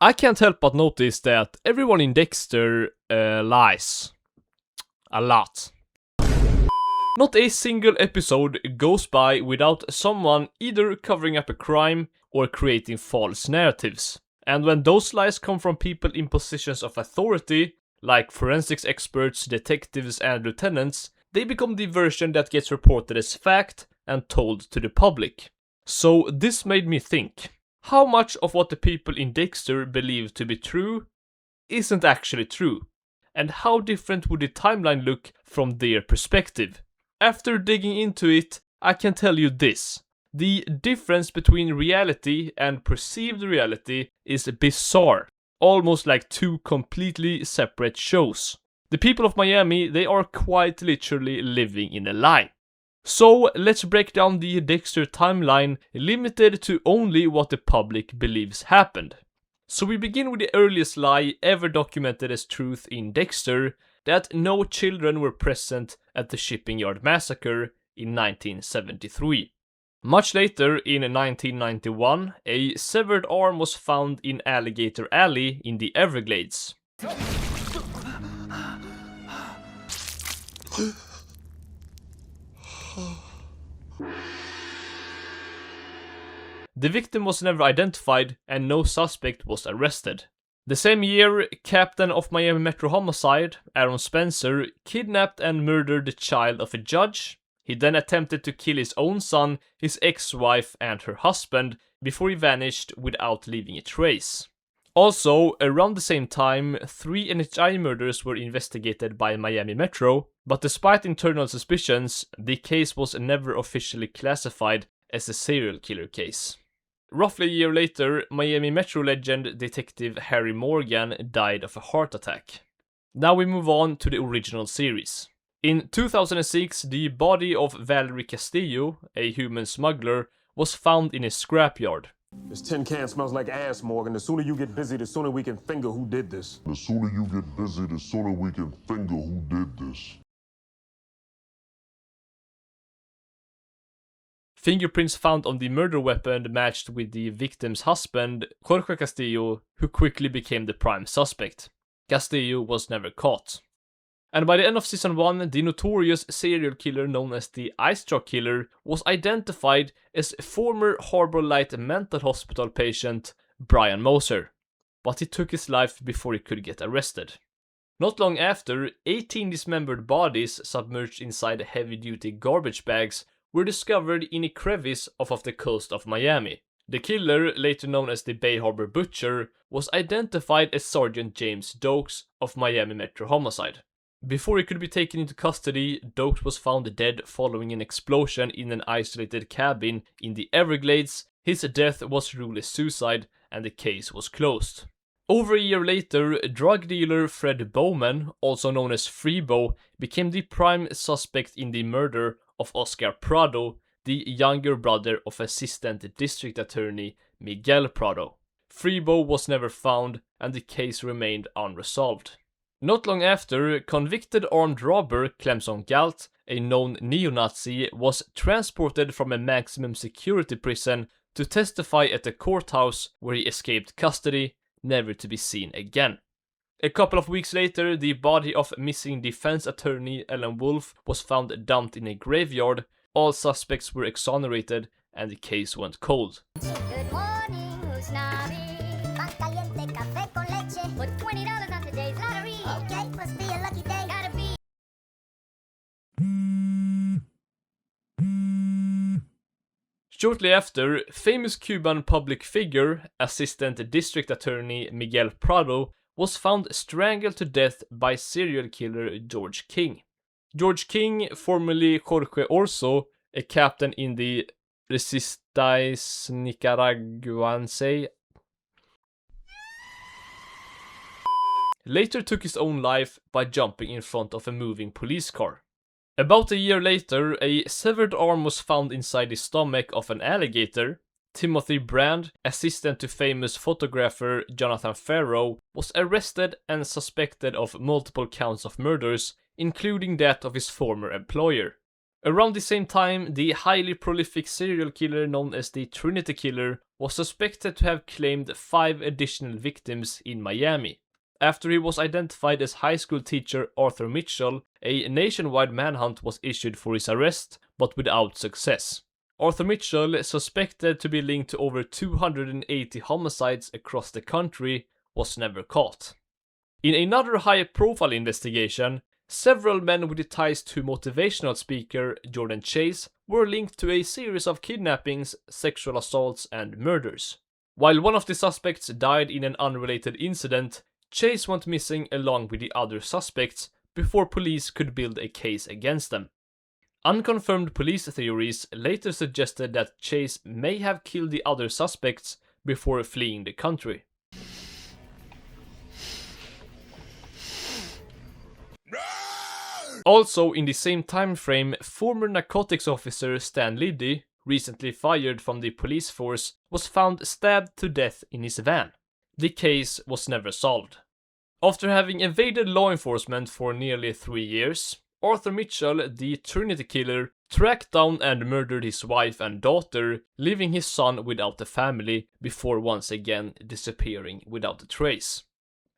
I can't help but notice that everyone in Dexter lies. A lot. Not a single episode goes by without someone either covering up a crime or creating false narratives. And when those lies come from people in positions of authority, like forensics experts, detectives, and lieutenants, they become the version that gets reported as fact and told to the public. So this made me think, how much of what the people in Dexter believe to be true isn't actually true? And how different would the timeline look from their perspective? After digging into it, I can tell you this. The difference between reality and perceived reality is bizarre, almost like two completely separate shows. The people of Miami, they are quite literally living in a lie. So let's break down the Dexter timeline, limited to only what the public believes happened. So we begin with the earliest lie ever documented as truth in Dexter, that no children were present at the shipping yard massacre in 1973. Much later, in 1991, a severed arm was found in Alligator Alley in the Everglades. The victim was never identified and no suspect was arrested. The same year, Captain of Miami Metro Homicide, Aaron Spencer, kidnapped and murdered the child of a judge. He then attempted to kill his own son, his ex-wife, and her husband before he vanished without leaving a trace. Also, around the same time, 3 NHI murders were investigated by Miami Metro, but despite internal suspicions, the case was never officially classified as a serial killer case. Roughly a year later, Miami Metro legend Detective Harry Morgan died of a heart attack. Now we move on to the original series. In 2006, the body of Valerie Castillo, a human smuggler, was found in a scrapyard. This tin can smells like ass, Morgan. The sooner you get busy, the sooner we can finger who did this. The sooner you get busy, the sooner we can finger who did this. Fingerprints found on the murder weapon matched with the victim's husband, Jorge Castillo, who quickly became the prime suspect. Castillo was never caught. And by the end of season 1, the notorious serial killer known as the Ice Truck Killer was identified as former Harbor Light mental hospital patient Brian Moser. But he took his life before he could get arrested. Not long after, 18 dismembered bodies submerged inside heavy-duty garbage bags were discovered in a crevice off the coast of Miami. The killer, later known as the Bay Harbor Butcher, was identified as Sergeant James Doakes of Miami Metro Homicide. Before he could be taken into custody, Doakes was found dead following an explosion in an isolated cabin in the Everglades. His death was ruled as suicide and the case was closed. Over a year later, drug dealer Fred Bowman, also known as Freebo, became the prime suspect in the murder of Miguel Prado, the younger brother of Assistant District Attorney Miguel Prado. Freebo was never found and the case remained unresolved. Not long after, convicted armed robber Clemson Galt, a known neo-Nazi, was transported from a maximum security prison to testify at the courthouse where he escaped custody, never to be seen again. A couple of weeks later, the body of missing defense attorney Ellen Wolf was found dumped in a graveyard. All suspects were exonerated and the case went cold. Good morning, Usnavi. Pan caliente, café con leche. Put $20 on today's lottery. Okay, must be a lucky day. Gotta be. Shortly after, famous Cuban public figure, Assistant District Attorney Miguel Prado, was found strangled to death by serial killer George King. George King, formerly Jorge Orso, a captain in the Resistance Nicaraguense, later took his own life by jumping in front of a moving police car. About a year later, a severed arm was found inside the stomach of an alligator. Timothy Brand, assistant to famous photographer Jonathan Farrow, was arrested and suspected of multiple counts of murders, including that of his former employer. Around the same time, the highly prolific serial killer known as the Trinity Killer was suspected to have claimed 5 additional victims in Miami. After he was identified as high school teacher Arthur Mitchell, a nationwide manhunt was issued for his arrest, but without success. Arthur Mitchell, suspected to be linked to over 280 homicides across the country, was never caught. In another high-profile investigation, several men with ties to motivational speaker Jordan Chase were linked to a series of kidnappings, sexual assaults, and murders. While one of the suspects died in an unrelated incident, Chase went missing along with the other suspects before police could build a case against them. Unconfirmed police theories later suggested that Chase may have killed the other suspects before fleeing the country. Also, in the same time frame, former narcotics officer Stan Liddy, recently fired from the police force, was found stabbed to death in his van. The case was never solved. After having evaded law enforcement for nearly 3 years, Arthur Mitchell, the Trinity Killer, tracked down and murdered his wife and daughter, leaving his son without a family before once again disappearing without a trace.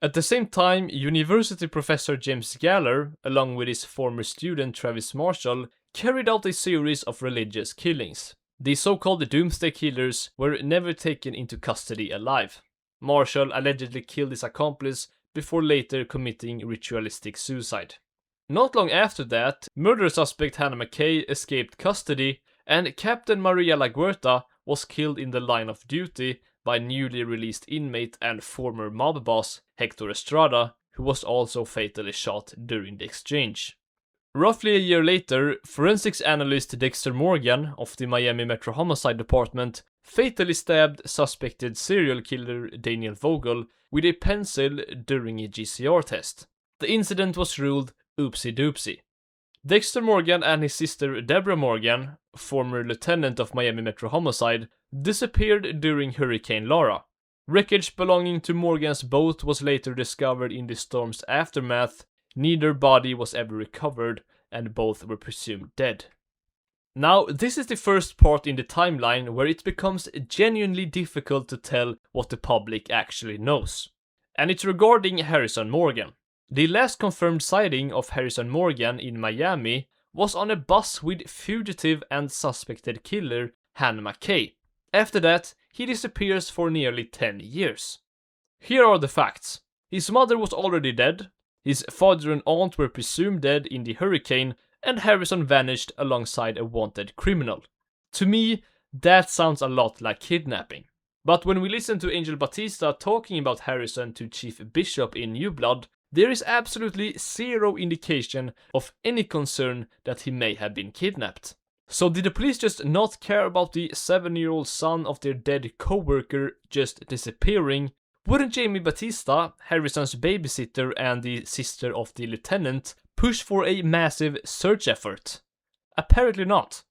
At the same time, university professor James Galler, along with his former student Travis Marshall, carried out a series of religious killings. The so-called Doomsday Killers were never taken into custody alive. Marshall allegedly killed his accomplice before later committing ritualistic suicide. Not long after that, murder suspect Hannah McKay escaped custody, and Captain Maria LaGuerta was killed in the line of duty by newly released inmate and former mob boss Hector Estrada, who was also fatally shot during the exchange. Roughly a year later, forensics analyst Dexter Morgan of the Miami Metro Homicide Department fatally stabbed suspected serial killer Daniel Vogel with a pencil during a GCR test. The incident was ruled oopsie doopsie. Dexter Morgan and his sister Deborah Morgan, former lieutenant of Miami Metro Homicide, disappeared during Hurricane Laura. Wreckage belonging to Morgan's boat was later discovered in the storm's aftermath. Neither body was ever recovered, and both were presumed dead. Now, this is the first part in the timeline where it becomes genuinely difficult to tell what the public actually knows. And it's regarding Harrison Morgan. The last confirmed sighting of Harrison Morgan in Miami was on a bus with fugitive and suspected killer Hannah McKay. After that, he disappears for nearly 10 years. Here are the facts. His mother was already dead, his father and aunt were presumed dead in the hurricane, and Harrison vanished alongside a wanted criminal. To me, that sounds a lot like kidnapping. But when we listen to Angel Batista talking about Harrison to Chief Bishop in New Blood, there is absolutely zero indication of any concern that he may have been kidnapped. So did the police just not care about the 7-year-old son of their dead co-worker just disappearing? Wouldn't Jamie Batista, Harrison's babysitter and the sister of the lieutenant, push for a massive search effort? Apparently not.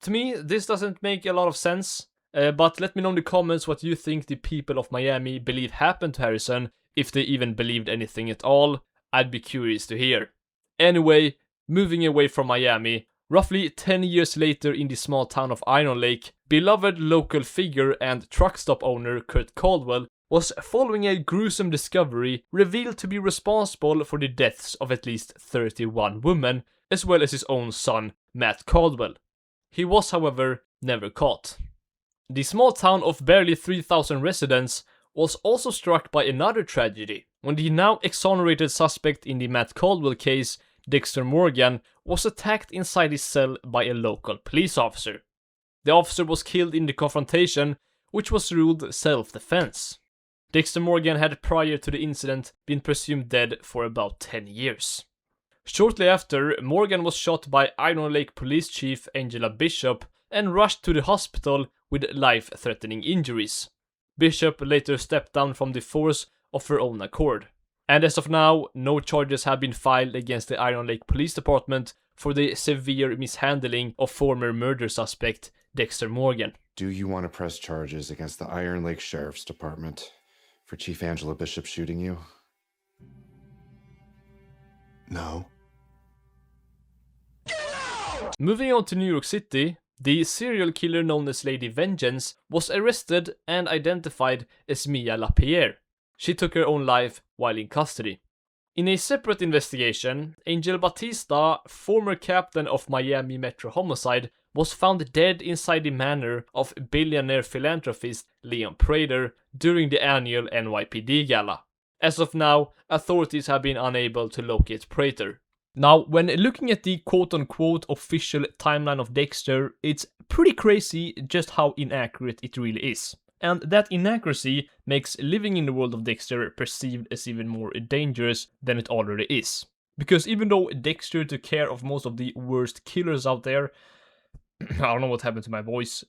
To me, this doesn't make a lot of sense, but let me know in the comments what you think the people of Miami believe happened to Harrison, if they even believed anything at all. I'd be curious to hear. Anyway, moving away from Miami, roughly 10 years later in the small town of Iron Lake, beloved local figure and truck stop owner Kurt Caldwell was following a gruesome discovery revealed to be responsible for the deaths of at least 31 women, as well as his own son, Matt Caldwell. He was, however, never caught. The small town of barely 3,000 residents was also struck by another tragedy, when the now exonerated suspect in the Matt Caldwell case, Dexter Morgan, was attacked inside his cell by a local police officer. The officer was killed in the confrontation, which was ruled self-defense. Dexter Morgan had prior to the incident been presumed dead for about 10 years. Shortly after, Morgan was shot by Iron Lake Police Chief Angela Bishop and rushed to the hospital with life-threatening injuries. Bishop later stepped down from the force of her own accord. And as of now, no charges have been filed against the Iron Lake Police Department for the severe mishandling of former murder suspect Dexter Morgan. Do you want to press charges against the Iron Lake Sheriff's Department for Chief Angela Bishop shooting you? No. Moving on to New York City, the serial killer known as Lady Vengeance was arrested and identified as Mia LaPierre. She took her own life while in custody. In a separate investigation, Angel Batista, former captain of Miami Metro Homicide, was found dead inside the manor of billionaire philanthropist Leon Prater during the annual NYPD gala. As of now, authorities have been unable to locate Prater. Now, when looking at the quote-unquote official timeline of Dexter, it's pretty crazy just how inaccurate it really is. And that inaccuracy makes living in the world of Dexter perceived as even more dangerous than it already is. Because even though Dexter took care of most of the worst killers out there, I don't know what happened to my voice.